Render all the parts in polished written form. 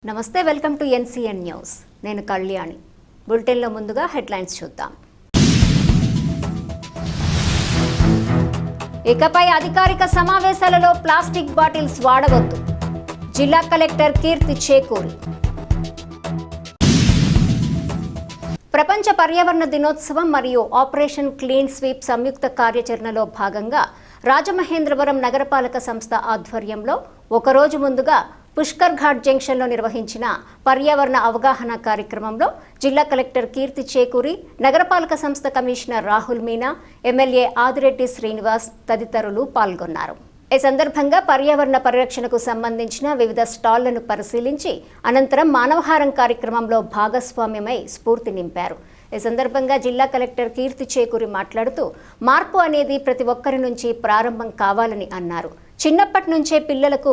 నమస్తే welcome to NCN news నేను కళ్యాణి బులెటిన్లో ముందుగా హెడ్లైన్స్ చూద్దాం ఇకపై అధికారిక సమావేశాలలో ప్లాస్టిక్ బాటిల్స్ వాడవద్దు జిల్లా కలెక్టర్ కీర్తి చేకూరి ప్రపంచ పర్యావరణ దినోత్సవం మరియు ఆపరేషన్ క్లీన్ స్వీప్ సంయుక్త కార్యాచరణలో భాగంగా రాజమహేంద్రవరం నగరపాలక సంస్థ ఆధ్వర్యంలో ఒకరోజు ముందుగా పుష్కర్ ఘాట్ జంక్షన్లో నిర్వహించిన పర్యావరణ అవగాహన కార్యక్రమంలో జిల్లా కలెక్టర్ కీర్తి చేకూరి నగరపాలక సంస్థ కమిషనర్ రాహుల్ మీనా ఎమ్మెల్యే ఆదిరెడ్డి శ్రీనివాస్ తదితరులు పాల్గొన్నారు. ఈ సందర్భంగా పర్యావరణ పరిరక్షణకు సంబంధించిన వివిధ స్టాళ్లను పరిశీలించి అనంతరం మానవహారం కార్యక్రమంలో భాగస్వామ్యమై స్ఫూర్తి నింపారు. ఈ సందర్భంగా జిల్లా కలెక్టర్ కీర్తి చేకూరి మాట్లాడుతూ మార్పు అనేది ప్రతి ఒక్కరి నుంచి ప్రారంభం కావాలని అన్నారు. చిన్నప్పటి నుంచే పిల్లలకు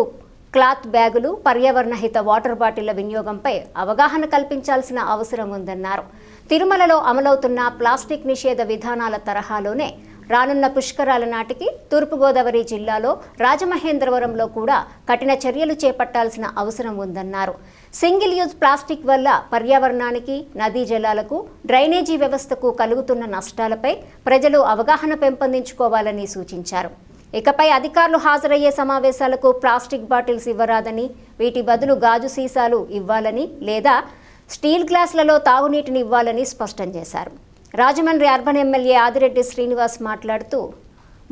క్లాత్ బ్యాగులు, పర్యావరణ హిత వాటర్ బాటిళ్ల వినియోగంపై అవగాహన కల్పించాల్సిన అవసరం ఉందన్నారు. తిరుమలలో అమలవుతున్న ప్లాస్టిక్ నిషేధ విధానాల తరహాలోనే రానున్న పుష్కరాల నాటికి తూర్పుగోదావరి జిల్లాలో రాజమహేంద్రవరంలో కూడా కఠిన చర్యలు చేపట్టాల్సిన అవసరం ఉందన్నారు. సింగిల్ యూజ్ ప్లాస్టిక్ వల్ల పర్యావరణానికి, నదీ జలాలకు, డ్రైనేజీ వ్యవస్థకు కలుగుతున్న నష్టాలపై ప్రజలు అవగాహన పెంపొందించుకోవాలని సూచించారు. ఇకపై అధికారులు హాజరయ్యే సమావేశాలకు ప్లాస్టిక్ బాటిల్స్ ఇవ్వరాదని, వీటి బదులు గాజు సీసాలు ఇవ్వాలని లేదా స్టీల్ గ్లాసులలో తాగునీటిని ఇవ్వాలని స్పష్టం చేశారు. రాజమండ్రి అర్బన్ ఎమ్మెల్యే ఆదిరెడ్డి శ్రీనివాస్ మాట్లాడుతూ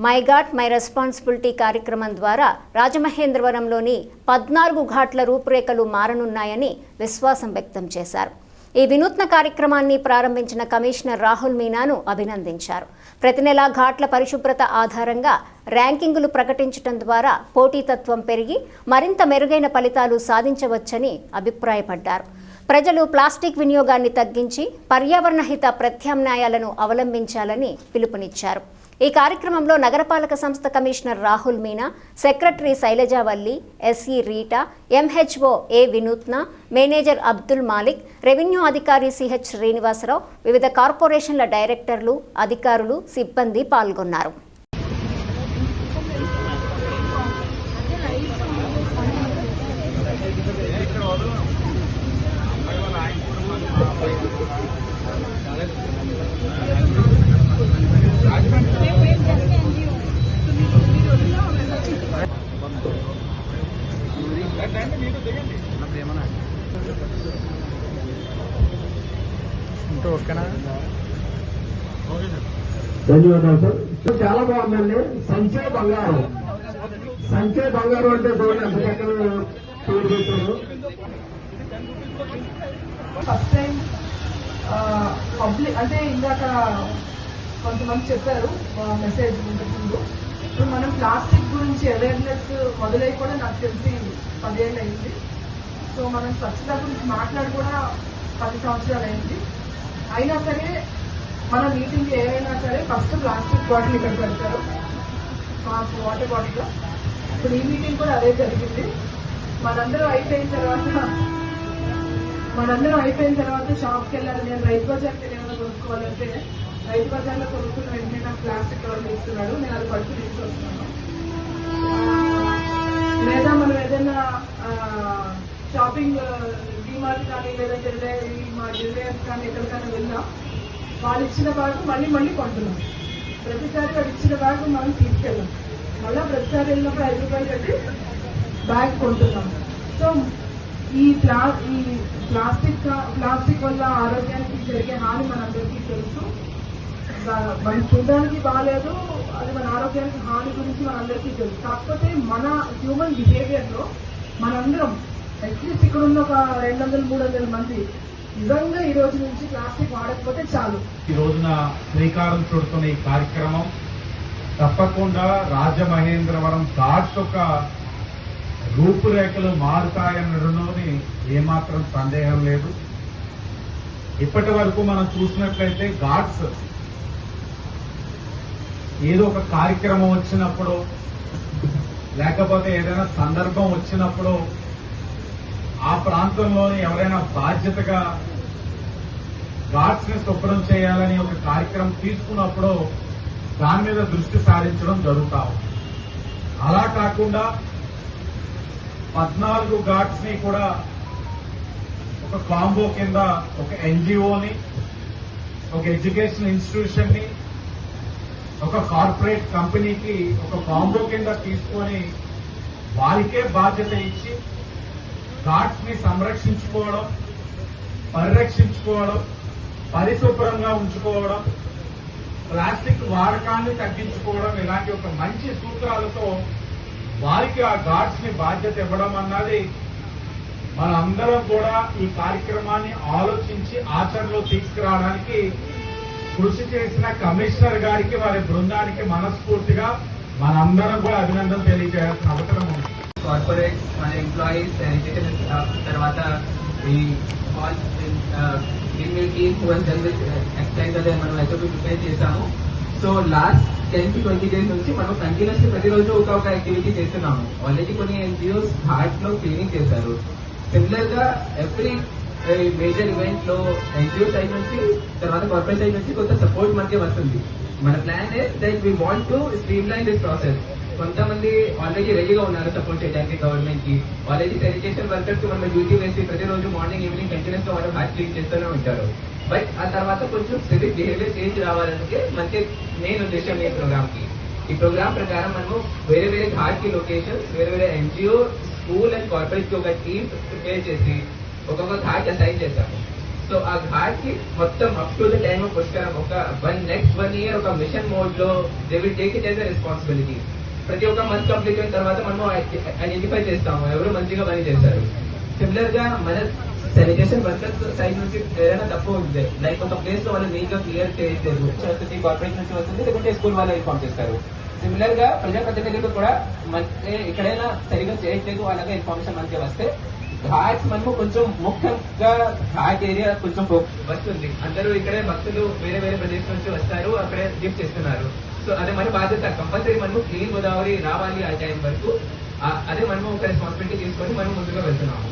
మై ఘాట్ మై రెస్పాన్సిబిలిటీ కార్యక్రమం ద్వారా రాజమహేంద్రవరంలోని 14 ఘాట్ల రూపురేఖలు మారనున్నాయని విశ్వాసం వ్యక్తం చేశారు. ఈ వినూత్న కార్యక్రమాన్ని ప్రారంభించిన కమిషనర్ రాహుల్ మీనాను అభినందించారు. ప్రతి నెల ఘాట్ల పరిశుభ్రత ఆధారంగా ర్యాంకింగులు ప్రకటించడం ద్వారా పోటీతత్వం పెరిగి మరింత మెరుగైన ఫలితాలు సాధించవచ్చని అభిప్రాయపడ్డారు. ప్రజలు ప్లాస్టిక్ వినియోగాన్ని తగ్గించి పర్యావరణ హిత ప్రత్యామ్నాయాలను అవలంబించాలని పిలుపునిచ్చారు. ఈ కార్యక్రమంలో నగరపాలక సంస్థ commissioner Rahul Meena, secretary Sailajavalli, SE Rita, MHO A Vinutna, manager Abdul Malik, revenue అధికారి సిహెచ్ శ్రీనివాసరావు, వివిధ కార్పొరేషన్ల డైరెక్టర్లు, అధికారులు, సిబ్బంది పాల్గొన్నారు. ధన్యవాదాలు సార్. చాలా బాగుందండి. సంచే బంగారం అంటే చూడండి ఎంత చక్కగా పేరు పెట్టారు. ఫస్ట్ టైం పబ్లిక్ అంటే ఇందాక కొంతమంది చెప్పారు మెసేజ్ ముందు. ఇప్పుడు మనం ప్లాస్టిక్ గురించి అవేర్నెస్ మొదలై కూడా నాకు తెలిసి 10 ఏళ్ళు అయింది. సో మనం స్వచ్ఛత గురించి మాట్లాడి కూడా 10 సంవత్సరాలు అయింది. అయినా సరే మన మీటింగ్ ఏమైనా సరే ఫస్ట్ ప్లాస్టిక్ బాటిల్ ఇక్కడ పెడతారు, మాకు వాటర్ బాటిల్. ఇప్పుడు ఈ మీటింగ్ కూడా అదే జరిగింది. మనందరం అయిపోయిన తర్వాత షాప్కి వెళ్ళాలి. నేను రైతు బజార్కి ఏమైనా కొనుక్కోవాలంటే రైతు బజార్లో కొనుక్కున్న వెంటనే నాకు ప్లాస్టిక్ కవర్ ఇస్తున్నాడు, నేను అది పట్టు తీసుకొస్తున్నాను. లేదా మనం ఏదైనా షాపింగ్ డిమార్ట్ కానీ లేదంటే రిలయన్స్ కానీ ఎక్కడికైనా వెళ్ళాం, వాళ్ళు ఇచ్చిన బ్యాగ్ మళ్ళీ కొంటున్నాం. ప్రతిసారి వాళ్ళు ఇచ్చిన బ్యాగ్ మనం తీసుకెళ్ళాం, మళ్ళీ ప్రతిసారి వెళ్ళినప్పుడు 5 రూపాయలు కట్టి బ్యాగ్ కొంటున్నాం. సో ఈ ప్లాస్టిక్ వల్ల ఆరోగ్యానికి జరిగే హాని మనందరికీ తెలుసు. మనం చూడడానికి బాగాలేదు, అది మన ఆరోగ్యానికి హాని గురించి మనందరికీ తెలుసు. కాకపోతే మన హ్యూమన్ బిహేవియర్ లో మనందరం అట్లీస్ట్ ఇక్కడ ఉన్న ఒక 200-300 మంది నిజంగా ఈ రోజు నుంచి ప్లాస్టిక్ వాడకపోతే చాలు. ఈ రోజున శ్రీకారం చుడుతున్న ఈ కార్యక్రమం తప్పకుండా రాజమహేంద్రవరం ఘాట్స్ యొక్క రూపురేఖలు మారుతాయనడంలోని ఏమాత్రం సందేహం లేదు. ఇప్పటి వరకు మనం చూసినట్లయితే ఘాట్స్ ఏదో ఒక కార్యక్రమం వచ్చినప్పుడు లేకపోతే ఏదైనా సందర్భం వచ్చినప్పుడు ఆ ప్రాంతంలోని ఎవరైనా బాధ్యతగా ఘాట్స్ ని శుభ్రం చేయాలని ఒక కార్యక్రమం తీసుకున్నప్పుడు దాని మీద దృష్టి సారించడం జరుగుతా ఉంది. అలా కాకుండా 14 ఘాట్స్ ని కూడా ఒక కాంబో కింద ఒక ఎన్జిఓని, ఒక ఎడ్యుకేషన్ ఇన్స్టిట్యూషన్ ని, ఒక కార్పొరేట్ కంపెనీకి ఒక కాంబో కింద తీసుకొని వారికే బాధ్యత ఇచ్చి ఘాట్స్ ని సంరక్షించుకోవడం, పరిరక్షించుకోవడం, పరిశుభ్రంగా ఉంచుకోవడం, ప్లాస్టిక్ వాడకాన్ని తగ్గించుకోవడం, ఇలాంటి ఒక మంచి సూత్రాలతో వారికి ఆ ఘాట్స్ ని బాధ్యత ఇవ్వడం అన్నది మనందరం కూడా ఈ కార్యక్రమాన్ని ఆలోచించి ఆచరణలో తీసుకురావడానికి కృషి చేసిన కమిషనర్ గారికి, వారి బృందానికి మనస్ఫూర్తిగా మనందరం కూడా అభినందన తెలియజేయాల్సిన అవసరం ఉంది. కార్పొరేట్స్, మన ఎంప్లాయీస్, ఎడ్యుకేషన్ స్టాఫ్, తర్వాత ఈ ఎక్స్టెండ్ అదే మనం ఎస్ఓపి ప్రిపేర్ చేశాము. సో లాస్ట్ 10 to 20 days నుంచి మనం కంటిన్యూస్ ప్రతిరోజు ఒక యాక్టివిటీ చేస్తున్నాము. ఆల్రెడీ కొన్ని ఎన్జిఓస్ హార్ట్ లో క్లీనింగ్ చేశారు. సిమిలర్ గా ఎవ్రీ మేజర్ ఈవెంట్ లో ఎన్జిఓ సైడ్ నుంచి తర్వాత కార్పొరేట్ సైడ్ నుంచి కొంత సపోర్ట్ మనకి వస్తుంది. మన plan that we want to stream line this process. కొంతమంది ఆల్రెడీ రెడీగా ఉన్నారు సపోర్ట్ చేయడానికి గవర్నమెంట్ కి. ఆల్రెడీ శానిటేషన్ వర్కర్స్ కి మనం డ్యూటీ వేసి ప్రతిరోజు మార్నింగ్ ఈవినింగ్ కంటిన్యూస్ గా వాళ్ళు హార్ట్ క్లీన్ చేస్తూనే ఉంటారు. బట్ ఆ తర్వాత కొంచెం సివిక్ బిహేవియర్ చేంజ్ రావాలంటే మనకి మెయిన్ ఉద్దేశం ఈ ప్రోగ్రామ్ కి. ఈ ప్రోగ్రామ్ ప్రకారం మనము వేరే వేరే ఘాట్ కి లొకేషన్స్, వేరే వేరే ఎన్జిఓ, స్కూల్ అండ్ కార్పొరేట్ కి ఒక టీమ్ ప్రిపేర్ చేసి ఒక్కొక్క ఘాట్ అసైన్ చేశాము. సో ఆ ఘాట్ కి మొత్తం up to the time of pushkaram ఒక నెక్స్ట్ 1 year ఒక మిషన్ మోడ్ లో they will take it as a responsibility. ప్రతి ఒక్క మంత్ కంప్లీట్ అయిన తర్వాత మనం ఐడెంటిఫై చేస్తాము ఎవరు మంచిగా పని చేశారు. సిమిలర్ గా మన శానిటేషన్ వర్కర్స్ సైడ్ నుంచి ఏదైనా తప్పు ఉంది, లైక్ ఒక ప్లేస్ లో వాళ్ళు నీట్ గా క్లియర్ చేయలేదు, కార్పొరేట్ నుంచి వస్తుంది, లేకుంటే స్కూల్ వాళ్ళు ఇన్ఫార్మ్ చేస్తారు. సిమిలర్ గా ప్రజాప్రతినిధులు కూడా ఎక్కడైనా సరిగా చేయట్లేదు అలాగే ఇన్ఫర్మేషన్ మనకి వస్తే ఘాట్స్ మనము కొంచెం ముఖ్యంగా ఘాట్ ఏరియా కొంచెం వస్తుంది. అందరూ ఇక్కడే భక్తులు వేరే వేరే ప్రదేశం నుంచి వస్తారు, అక్కడే గిఫ్ట్ చేస్తున్నారు. సో అదే మన బాధ్యత. కంపల్సరీ మనము క్లీన్ గోదావరి రావాలి ఆ టైం వరకు. అదే మనము ఒక రెస్పాన్సిబిలిటీ తీసుకొని మనం ముందుగా వెళ్తున్నాము.